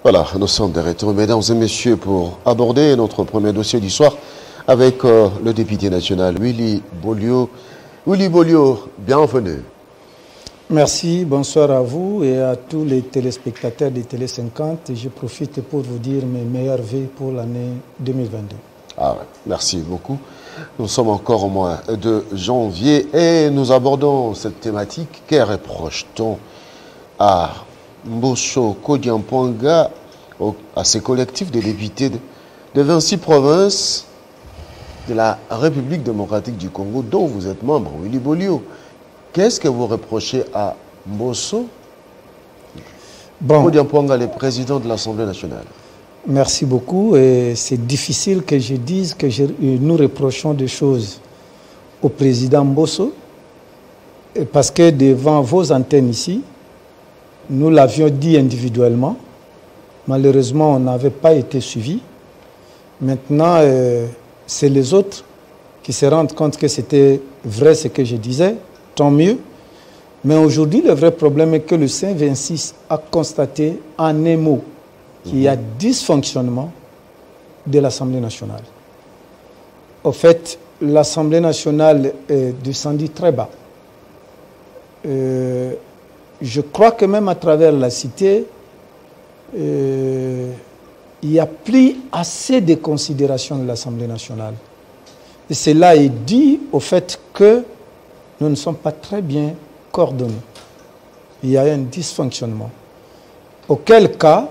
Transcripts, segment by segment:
Voilà, nous sommes de retour, mesdames et messieurs, pour aborder notre premier dossier du soir avec le député national Willy Bolio. Willy Bolio, bienvenue. Merci, bonsoir à vous et à tous les téléspectateurs de Télé 50. Je profite pour vous dire mes meilleurs vœux pour l'année 2022. Ah ouais, merci beaucoup. Nous sommes encore au mois de janvier et nous abordons cette thématique. Que reproche-t-on à Mbosso Kodiampouanga, à ces collectifs de députés de 26 provinces de la République démocratique du Congo, dont vous êtes membre, Willy Bolio? Qu'est-ce que vous reprochez à Mbosso Kodiampouanga, le président de l'Assemblée nationale? Merci beaucoup. C'est difficile que je dise que nous reprochons des choses au président Mbosso, parce que devant vos antennes ici, nous l'avions dit individuellement. Malheureusement, on n'avait pas été suivis. Maintenant, c'est les autres qui se rendent compte que c'était vrai ce que je disais. Tant mieux. Mais aujourd'hui, le vrai problème est que le Saint-26 a constaté en un mot qu'il y a dysfonctionnement de l'Assemblée nationale. Au fait, l'Assemblée nationale est descendue très bas. Je crois que même à travers la cité, il n'y a plus assez de considération de l'Assemblée nationale. Et cela est dû au fait que nous ne sommes pas très bien coordonnés. Il y a un dysfonctionnement. Auquel cas,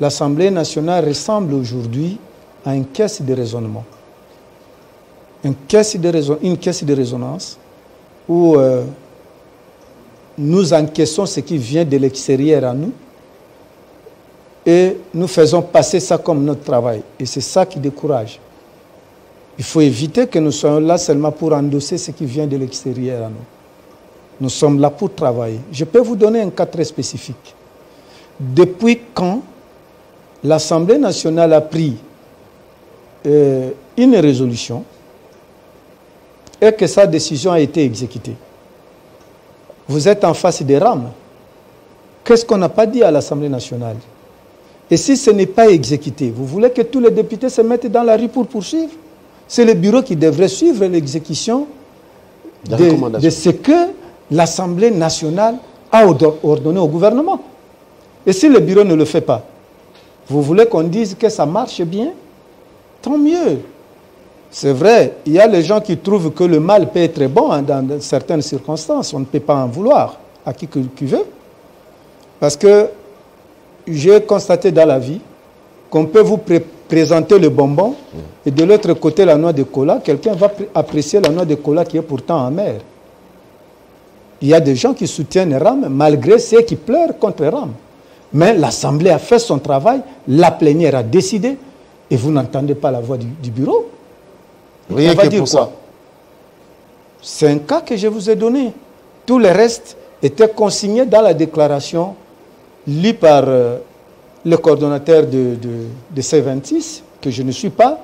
l'Assemblée nationale ressemble aujourd'hui à une caisse de raisonnement. Une caisse de résonance où nous encaissons ce qui vient de l'extérieur à nous et nous faisons passer ça comme notre travail. Et c'est ça qui décourage. Il faut éviter que nous soyons là seulement pour endosser ce qui vient de l'extérieur à nous. Nous sommes là pour travailler. Je peux vous donner un cas très spécifique. Depuis quand l'Assemblée nationale a pris une résolution et que sa décision a été exécutée? Vous êtes en face des rames. Qu'est-ce qu'on n'a pas dit à l'Assemblée nationale? Et si ce n'est pas exécuté, vous voulez que tous les députés se mettent dans la rue pour poursuivre? C'est le bureau qui devrait suivre l'exécution de ce que l'Assemblée nationale a ordonné au gouvernement. Et si le bureau ne le fait pas, vous voulez qu'on dise que ça marche bien? Tant mieux. C'est vrai, il y a les gens qui trouvent que le mal peut être bon dans certaines circonstances. On ne peut pas en vouloir à qui veut. Parce que j'ai constaté dans la vie qu'on peut vous présenter le bonbon et de l'autre côté la noix de cola. Quelqu'un va apprécier la noix de cola qui est pourtant amère. Il y a des gens qui soutiennent RAM malgré ceux qui pleurent contre RAM. Mais l'Assemblée a fait son travail, la plénière a décidé et vous n'entendez pas la voix du bureau. Rien que pour ça. C'est un cas que je vous ai donné. Tout le reste était consigné dans la déclaration lue par le coordonnateur de C26, que je ne suis pas.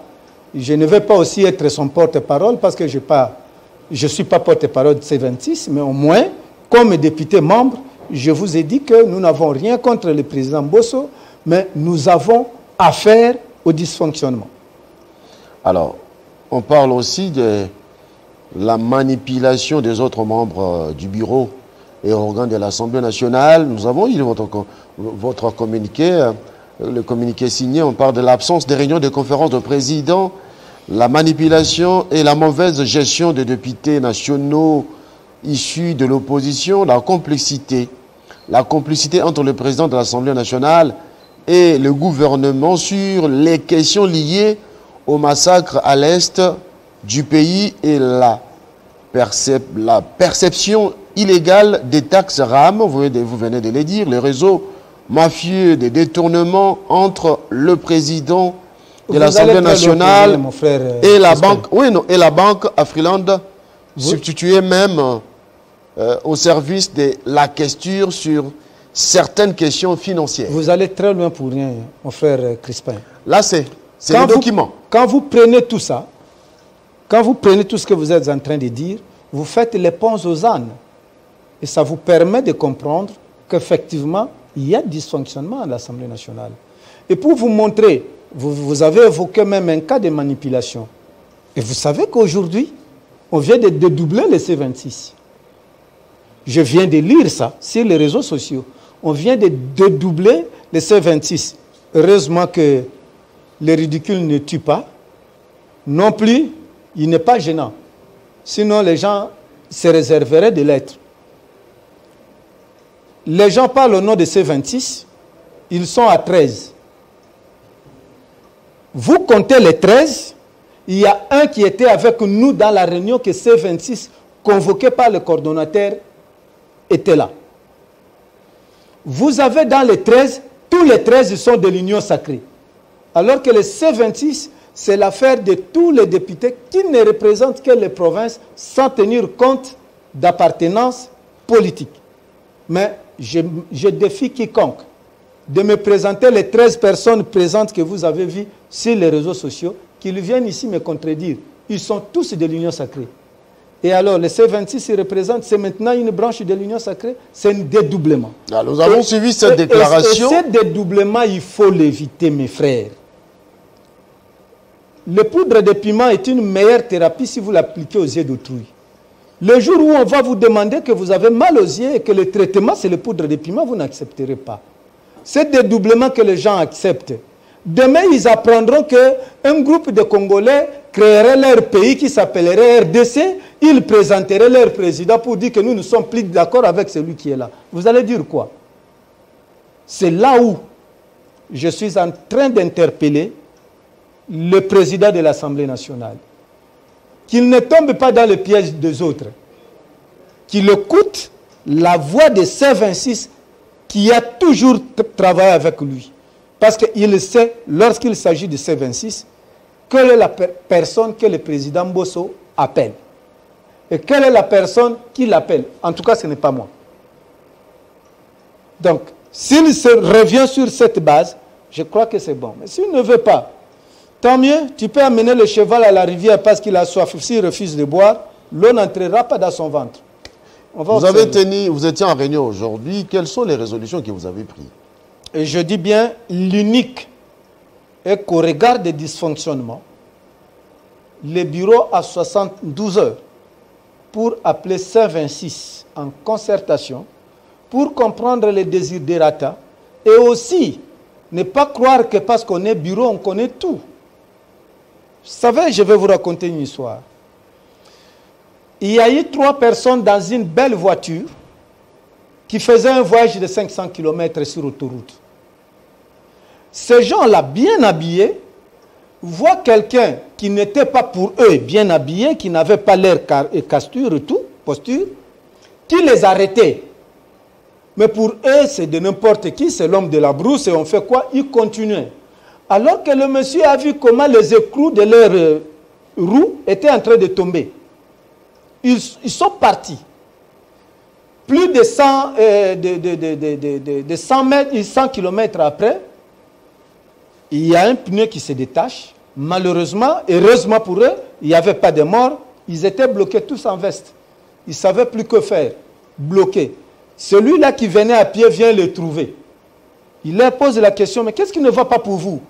Je ne vais pas aussi être son porte-parole parce que je ne suis pas porte-parole de C26, mais au moins, comme député membre, je vous ai dit que nous n'avons rien contre le président Mbosso, mais nous avons affaire au dysfonctionnement. Alors, on parle aussi de la manipulation des autres membres du bureau et organes de l'Assemblée nationale. Nous avons eu votre communiqué, le communiqué signé. On parle de l'absence des réunions de conférences de présidents, la manipulation et la mauvaise gestion des députés nationaux issus de l'opposition, la complicité entre le président de l'Assemblée nationale et le gouvernement sur les questions liées au massacre à l'est du pays et la perception illégale des taxes RAM, vous venez de le dire, les réseaux mafieux des détournements entre le président de l'Assemblée nationale et la banque, et la banque Afriland, substituée même au service de la question sur certaines questions financières. Vous allez très loin pour rien, mon frère Crispin. Là, c'est le document. Quand vous prenez tout ça, quand vous prenez tout ce que vous êtes en train de dire, vous faites les ponts aux ânes. Et ça vous permet de comprendre qu'effectivement, il y a dysfonctionnement à l'Assemblée nationale. Et pour vous montrer, vous avez évoqué même un cas de manipulation. Et vous savez qu'aujourd'hui, on vient de dédoubler les C26. Je viens de lire ça sur les réseaux sociaux. On vient de dédoubler les C26. Heureusement que le ridicule ne tue pas. Non plus, il n'est pas gênant. Sinon, les gens se réserveraient de l'être. Les gens parlent au nom de C26. Ils sont à 13. Vous comptez les 13. Il y a un qui était avec nous dans la réunion que C26, convoqué par le coordonnateur, était là. Vous avez dans les 13, tous les 13 sont de l'Union sacrée. Alors que le C26, c'est l'affaire de tous les députés qui ne représentent que les provinces sans tenir compte d'appartenance politique. Mais je défie quiconque de me présenter les 13 personnes présentes que vous avez vues sur les réseaux sociaux, qu'ils viennent ici me contredire. Ils sont tous de l'Union sacrée. Et alors, le C26, il représente, c'est maintenant une branche de l'Union sacrée, c'est un dédoublement. Alors, nous avons suivi cette déclaration. Et ce dédoublement, il faut l'éviter, mes frères. Le poudre de piment est une meilleure thérapie si vous l'appliquez aux yeux d'autrui. Le jour où on va vous demander que vous avez mal aux yeux et que le traitement, c'est le poudre de piment, vous n'accepterez pas. C'est dédoublement que les gens acceptent. Demain, ils apprendront qu'un groupe de Congolais créerait leur pays qui s'appellerait RDC. Ils présenteraient leur président pour dire que nous ne sommes plus d'accord avec celui qui est là. Vous allez dire quoi? C'est là où je suis en train d'interpeller le président de l'Assemblée nationale. Qu'il ne tombe pas dans le piège des autres. Qu'il écoute la voix de C26 qui a toujours travaillé avec lui. Parce qu'il sait, lorsqu'il s'agit de C26, quelle est la personne que le président Bosso appelle. Et quelle est la personne qui l'appelle. En tout cas, ce n'est pas moi. Donc, s'il se revient sur cette base, je crois que c'est bon. Mais s'il ne veut pas, tant mieux, tu peux amener le cheval à la rivière parce qu'il a soif. S'il refuse de boire, l'eau n'entrera pas dans son ventre. Vous étiez en réunion aujourd'hui. Quelles sont les résolutions que vous avez prises? Et je dis bien l'unique est qu'au regard des dysfonctionnements, le bureau a 72 heures pour appeler C26 en concertation pour comprendre les desiderata et aussi ne pas croire que parce qu'on est bureau, on connaît tout. Vous savez, je vais vous raconter une histoire. Il y a eu 3 personnes dans une belle voiture qui faisaient un voyage de 500 km sur autoroute. Ces gens-là, bien habillés, voient quelqu'un qui n'était pas pour eux bien habillé, qui n'avait pas l'air casture et tout, posture, qui les arrêtait. Mais pour eux, c'est de n'importe qui, c'est l'homme de la brousse, et on fait quoi? Ils continuaient. Alors que le monsieur a vu comment les écrous de leurs roues étaient en train de tomber. Ils sont partis. Plus de 100, 100 mètres, 100 km après, il y a un pneu qui se détache. Malheureusement, heureusement pour eux, il n'y avait pas de morts. Ils étaient bloqués tous en veste. Ils ne savaient plus que faire. Bloqués. Celui-là qui venait à pied vient les trouver. Il leur pose la question, mais qu'est-ce qui ne va pas pour vous?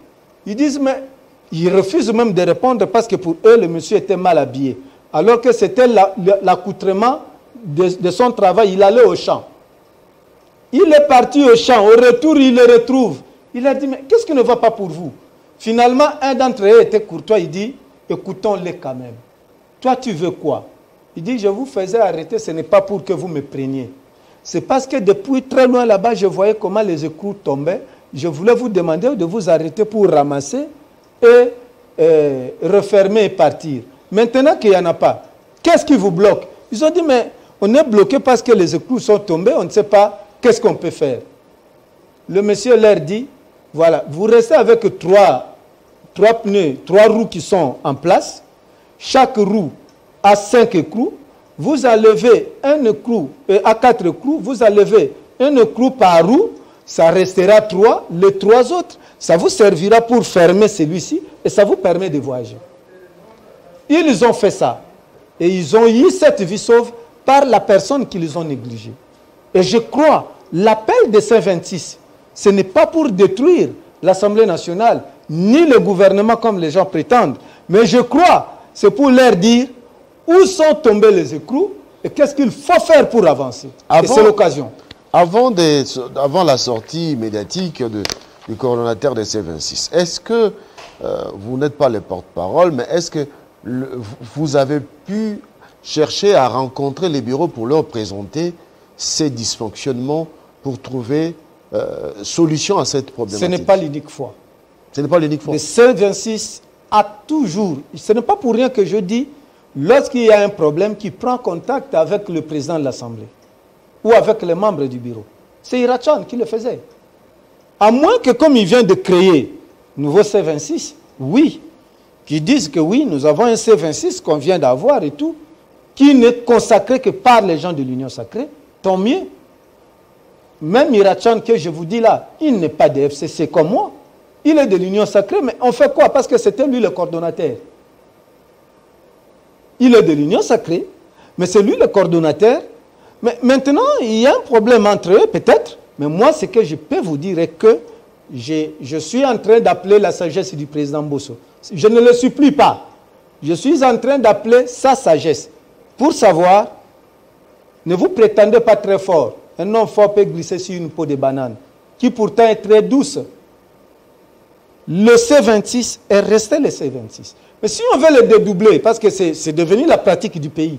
Ils disent, mais ils refusent même de répondre parce que pour eux, le monsieur était mal habillé. Alors que c'était l'accoutrement de son travail. Il allait au champ. Il est parti au champ. Au retour, il le retrouve. Il a dit, mais qu'est-ce qui ne va pas pour vous? Finalement, un d'entre eux était courtois. Il dit, écoutons-les quand même. Toi, tu veux quoi? Il dit, je vous faisais arrêter, ce n'est pas pour que vous me preniez. C'est parce que depuis très loin là-bas, je voyais comment les écrous tombaient. Je voulais vous demander de vous arrêter pour ramasser et refermer et partir. Maintenant qu'il n'y en a pas, qu'est-ce qui vous bloque? Ils ont dit, mais on est bloqué parce que les écrous sont tombés, on ne sait pas qu'est-ce qu'on peut faire. Le monsieur leur dit, voilà, vous restez avec 3 pneus, 3 roues qui sont en place. Chaque roue a 5 écrous. Vous enlevez un écrou, à 4 écrous, vous enlevez un écrou par roue, ça restera 3. Les 3 autres, ça vous servira pour fermer celui-ci et ça vous permet de voyager. Ils ont fait ça. Et ils ont eu cette vie sauve par la personne qu'ils ont négligée. Et je crois, l'appel de C26, ce n'est pas pour détruire l'Assemblée nationale, ni le gouvernement comme les gens prétendent. Mais je crois, c'est pour leur dire où sont tombés les écrous et qu'est-ce qu'il faut faire pour avancer. Et c'est l'occasion. Avant la sortie médiatique du coordonnateur de C26, est-ce que, vous n'êtes pas le porte-parole, mais est-ce que vous avez pu chercher à rencontrer les bureaux pour leur présenter ces dysfonctionnements pour trouver solution à cette problématique? Ce n'est pas l'unique fois. Ce n'est pas l'unique fois. Le C26 a toujours, ce n'est pas pour rien que je dis, lorsqu'il y a un problème, qui prend contact avec le président de l'Assemblée ou avec les membres du bureau. C'est Irachan qui le faisait. À moins que, comme il vient de créer nouveau C26, oui, qui disent que oui, nous avons un C26 qu'on vient d'avoir et tout, qui n'est consacré que par les gens de l'Union sacrée, tant mieux. Même Irachan que je vous dis là, il n'est pas de FCC comme moi. Il est de l'Union sacrée, mais on fait quoi? Parce que c'était lui le coordonnateur. Il est de l'Union sacrée, mais c'est lui le coordonnateur. Mais maintenant, il y a un problème entre eux, peut-être. Mais moi, ce que je peux vous dire est que je suis en train d'appeler la sagesse du président Bosso. Je ne le supplie pas. Je suis en train d'appeler sa sagesse pour savoir, ne vous prétendez pas très fort. Un homme fort peut glisser sur une peau de banane, qui pourtant est très douce. Le C26 est resté le C26. Mais si on veut le dédoubler, parce que c'est devenu la pratique du pays,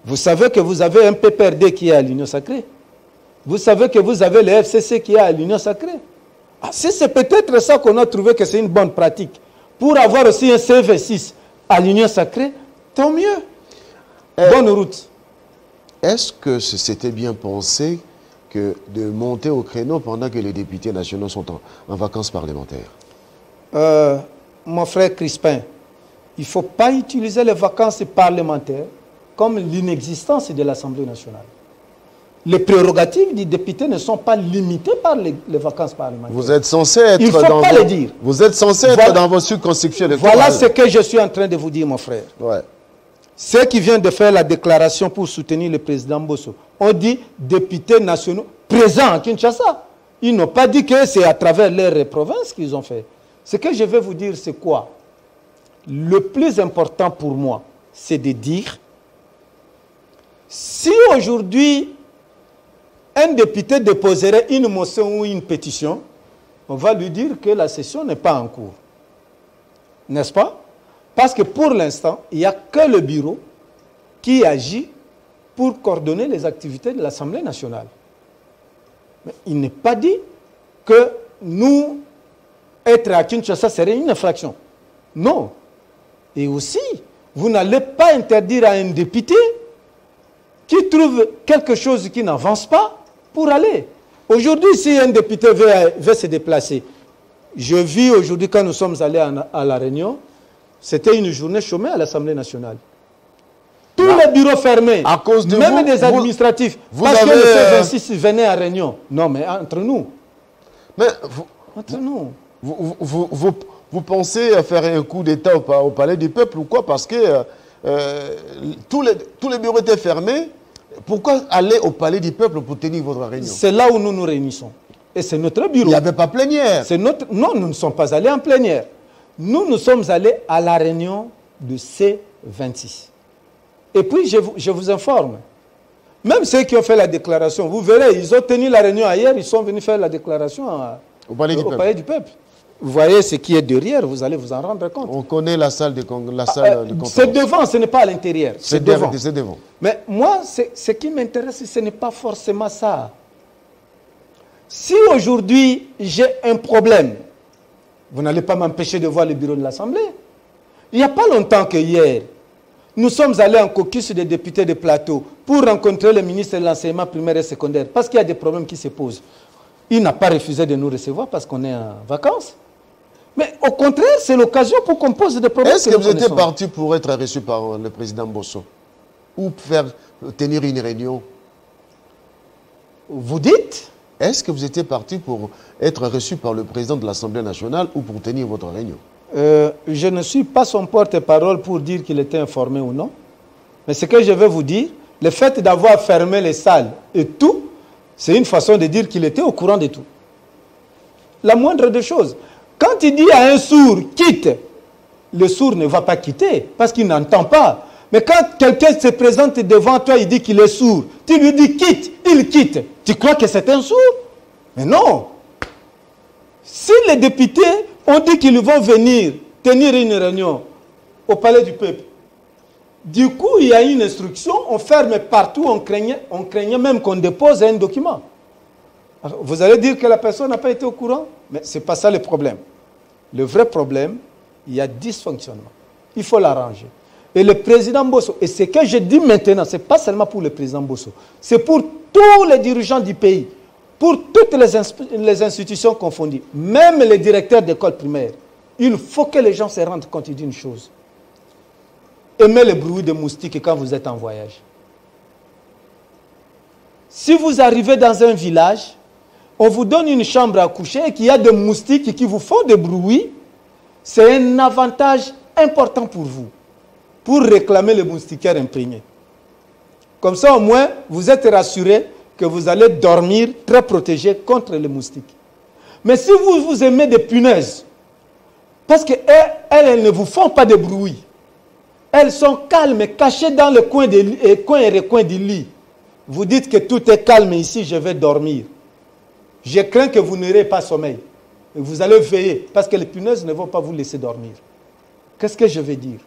vous savez que vous avez un PPRD qui est à l'Union sacrée. Vous savez que vous avez le FCC qui est à l'Union sacrée. Ah, si c'est peut-être ça qu'on a trouvé que c'est une bonne pratique, pour avoir aussi un C26 à l'Union sacrée, tant mieux. Bonne route. Est-ce que c'était bien pensé que de monter au créneau pendant que les députés nationaux sont en vacances parlementaires? Mon frère Crispin, il ne faut pas utiliser les vacances parlementaires comme l'inexistence de l'Assemblée nationale. Les prérogatives du député ne sont pas limitées par les vacances parlementaires. Vous êtes censé être il faut dans pas le dire. Vous êtes censé être dans vos circonscriptions électorales. Voilà ce que je suis en train de vous dire, mon frère. Ouais. Ceux qui viennent de faire la déclaration pour soutenir le président Bosso ont dit députés nationaux présents à Kinshasa. Ils n'ont pas dit que c'est à travers leurs provinces qu'ils ont fait. Ce que je vais vous dire, c'est quoi? Le plus important pour moi, c'est de dire, si aujourd'hui, un député déposerait une motion ou une pétition, on va lui dire que la session n'est pas en cours. N'est-ce pas? Parce que pour l'instant, il n'y a que le bureau qui agit pour coordonner les activités de l'Assemblée nationale. Mais il n'est pas dit que nous, être à Kinshasa serait une infraction. Non. Et aussi, vous n'allez pas interdire à un député qui trouve quelque chose qui n'avance pas pour aller. Aujourd'hui, si un député veut se déplacer, je vis aujourd'hui quand nous sommes allés à La Réunion, c'était une journée chômée à l'Assemblée nationale. Tous les bureaux fermés, à cause de même des administratifs, parce que le C26 venait à Réunion. Non, mais entre nous. Mais entre nous. Vous pensez faire un coup d'État au Palais du Peuple ou quoi? Parce que tous les bureaux étaient fermés. Pourquoi aller au Palais du Peuple pour tenir votre réunion? C'est là où nous nous réunissons. Et c'est notre bureau. Il n'y avait pas plénière. Non, nous ne sommes pas allés en plénière. Nous sommes allés à la réunion de C26. Et puis, je vous informe, même ceux qui ont fait la déclaration, vous verrez, ils ont tenu la réunion ailleurs, ils sont venus faire la déclaration au Palais du Peuple. Vous voyez ce qui est derrière, vous allez vous en rendre compte. On connaît la salle de conférence. C'est devant, ce n'est pas à l'intérieur. C'est devant. C'est devant. Mais moi, ce qui m'intéresse, ce n'est pas forcément ça. Si aujourd'hui, j'ai un problème, vous n'allez pas m'empêcher de voir le bureau de l'Assemblée. Il n'y a pas longtemps que hier, nous sommes allés en caucus des députés de plateau pour rencontrer le ministre de l'enseignement primaire et secondaire, parce qu'il y a des problèmes qui se posent. Il n'a pas refusé de nous recevoir parce qu'on est en vacances. Mais au contraire, c'est l'occasion pour qu'on pose des problèmes. Est-ce que vous étiez parti pour être reçu par le président Bosso? Ou tenir une réunion? Vous dites? Est-ce que vous étiez parti pour être reçu par le président de l'Assemblée nationale ou pour tenir votre réunion? Je ne suis pas son porte-parole pour dire qu'il était informé ou non. Mais ce que je vais vous dire, le fait d'avoir fermé les salles et tout, c'est une façon de dire qu'il était au courant de tout. La moindre des choses. Quand il dit à un sourd, quitte, le sourd ne va pas quitter parce qu'il n'entend pas. Mais quand quelqu'un se présente devant toi, il dit qu'il est sourd. Tu lui dis quitte, il quitte. Tu crois que c'est un sourd? Mais non. Si les députés ont dit qu'ils vont venir tenir une réunion au palais du peuple, du coup, il y a une instruction, on ferme partout, on craignait même qu'on dépose un document. Alors, vous allez dire que la personne n'a pas été au courant? Mais ce n'est pas ça le problème. Le vrai problème, il y a dysfonctionnement. Il faut l'arranger. Et le président Bosso, et ce que je dis maintenant, ce n'est pas seulement pour le président Bosso, c'est pour tous les dirigeants du pays, pour toutes les institutions confondues, même les directeurs d'école primaire. Il faut que les gens se rendent compte d'une chose. Aimez le bruit des moustiques quand vous êtes en voyage. Si vous arrivez dans un village, on vous donne une chambre à coucher et qu'il y a des moustiques qui vous font des bruits, c'est un avantage important pour vous, pour réclamer le moustiquaire imprégné. Comme ça, au moins, vous êtes rassuré que vous allez dormir très protégé contre les moustiques. Mais si vous aimez des punaises, parce qu'elles ne vous font pas de bruit, elles sont calmes, cachées dans le coin et recoins du lit. Vous dites que tout est calme ici, je vais dormir. Je crains que vous n'aurez pas sommeil. Et vous allez veiller, parce que les punaises ne vont pas vous laisser dormir. Qu'est-ce que je veux dire?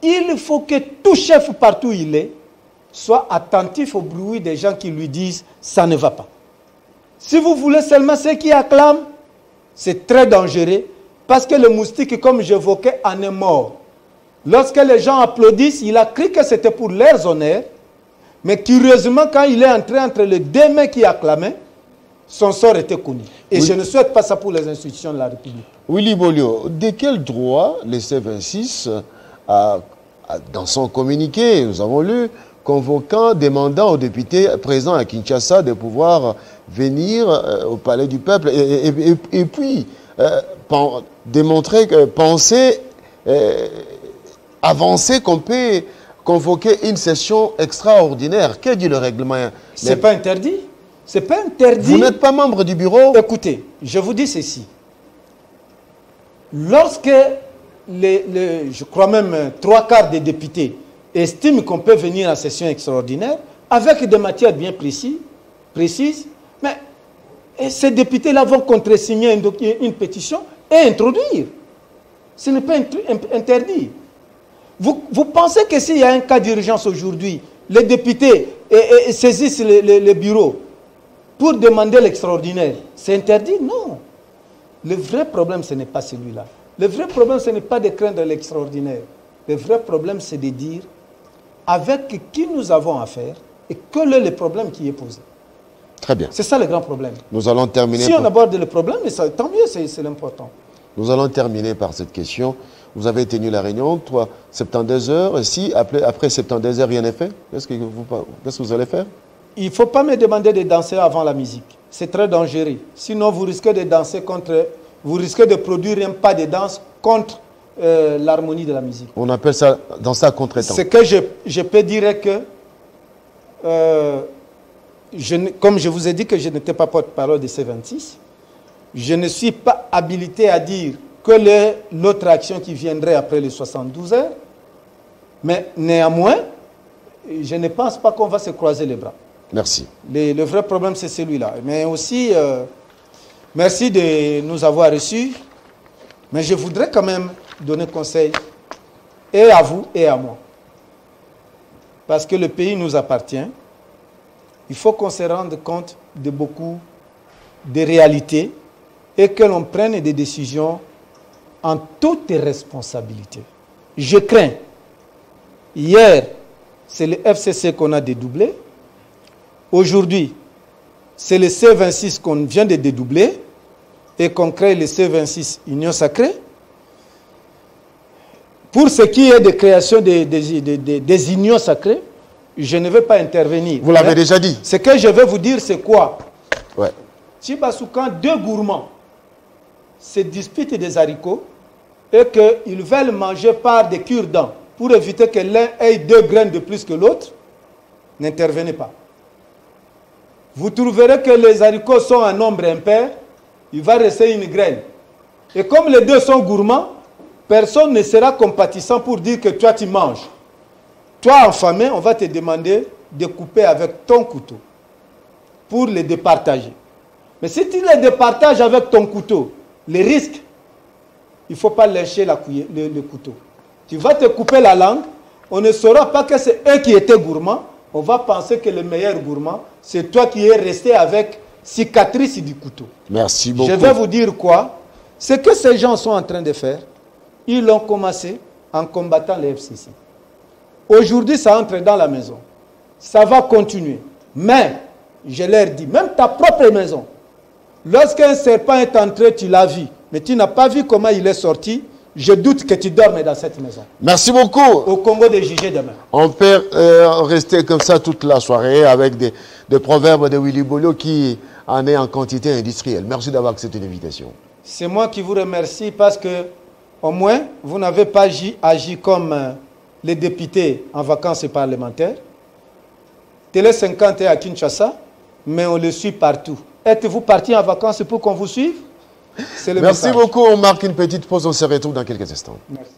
Il faut que tout chef, partout où il est, soit attentif au bruit des gens qui lui disent « ça ne va pas ». Si vous voulez seulement ceux qui acclament, c'est très dangereux, parce que le moustique, comme j'évoquais, en est mort. Lorsque les gens applaudissent, il a cru que c'était pour leurs honneurs, mais curieusement, quand il est entré entre les deux mains qui acclamaient, son sort était connu. Et oui, je ne souhaite pas ça pour les institutions de la République. Willy Bolio, de quel droit le C26, dans son communiqué, nous avons lu, convoquant, demandant aux députés présents à Kinshasa de pouvoir venir au Palais du Peuple et puis démontrer, penser, avancer qu'on peut convoquer une session extraordinaire. Que dit le règlement? Ce n'est pas interdit. Ce n'est pas interdit. Vous n'êtes pas membre du bureau? Écoutez, je vous dis ceci. Lorsque, je crois même 3/4 des députés estiment qu'on peut venir en session extraordinaire, avec des matières bien précises, mais ces députés-là vont contresigner une pétition et introduire. Ce n'est pas interdit. Vous pensez que s'il y a un cas d'urgence aujourd'hui, les députés saisissent le bureau pour demander l'extraordinaire, c'est interdit? Non. Le vrai problème, ce n'est pas celui-là. Le vrai problème, ce n'est pas de craindre l'extraordinaire. Le vrai problème, c'est de dire avec qui nous avons affaire et quel est le problème qui est posé. Très bien. C'est ça le grand problème. Nous allons terminer. Si on aborde le problème, tant mieux, c'est l'important. Nous allons terminer par cette question. Vous avez tenu la réunion, 72 heures. Et si après 72 heures, rien n'est fait, qu'est-ce que vous allez faire? Il ne faut pas me demander de danser avant la musique. C'est très dangereux. Sinon, vous risquez de danser vous risquez de produire un pas de danse contre l'harmonie de la musique. On appelle ça danser à contre-temps. Ce que je peux dire que, comme je vous ai dit que je n'étais pas porte-parole de C26, je ne suis pas habilité à dire que l'autre action qui viendrait après les 72 heures, mais néanmoins, je ne pense pas qu'on va se croiser les bras. Merci. Le vrai problème, c'est celui-là. Mais aussi, merci de nous avoir reçus. Mais je voudrais quand même donner conseil et à vous et à moi. Parce que le pays nous appartient. Il faut qu'on se rende compte de beaucoup de réalités et que l'on prenne des décisions en toute responsabilité. Je crains. Hier, c'est le FCC qu'on a dédoublé. Aujourd'hui, c'est le C26 qu'on vient de dédoubler et qu'on crée le C26 Union Sacrée. Pour ce qui est de création des unions sacrées, je ne vais pas intervenir. Vous l'avez déjà dit. Ce que je vais vous dire, c'est quoi? Ouais. Quand deux gourmands se disputent des haricots et qu'ils veulent manger par des cure-dents pour éviter que l'un ait 2 graines de plus que l'autre, n'intervenez pas. Vous trouverez que les haricots sont en nombre impair, il va rester une graine. Et comme les deux sont gourmands, personne ne sera compatissant pour dire que toi tu manges. Toi, affamé, on va te demander de couper avec ton couteau pour les départager. Mais si tu les départages avec ton couteau, les risques, il ne faut pas lâcher le couteau. Tu vas te couper la langue, on ne saura pas que c'est eux qui étaient gourmands, on va penser que le meilleur gourmand, c'est toi qui es resté avec cicatrice du couteau. Merci beaucoup. Je vais vous dire quoi? Ce que ces gens sont en train de faire, ils l'ont commencé en combattant les FCC. Aujourd'hui, ça entre dans la maison. Ça va continuer. Mais, je leur dis, même ta propre maison, lorsqu'un serpent est entré, tu l'as vu, mais tu n'as pas vu comment il est sorti, je doute que tu dormes dans cette maison. Merci beaucoup. Au Congo de juger demain. On peut rester comme ça toute la soirée avec des proverbes de Willy Bolo qui en est en quantité industrielle. Merci d'avoir accepté l'invitation. C'est moi qui vous remercie parce que, au moins, vous n'avez pas agi comme les députés en vacances parlementaires. Télé 50 est à Kinshasa, mais on le suit partout. Êtes-vous parti en vacances pour qu'on vous suive? Merci beaucoup. On marque une petite pause. On se retrouve dans quelques instants. Merci.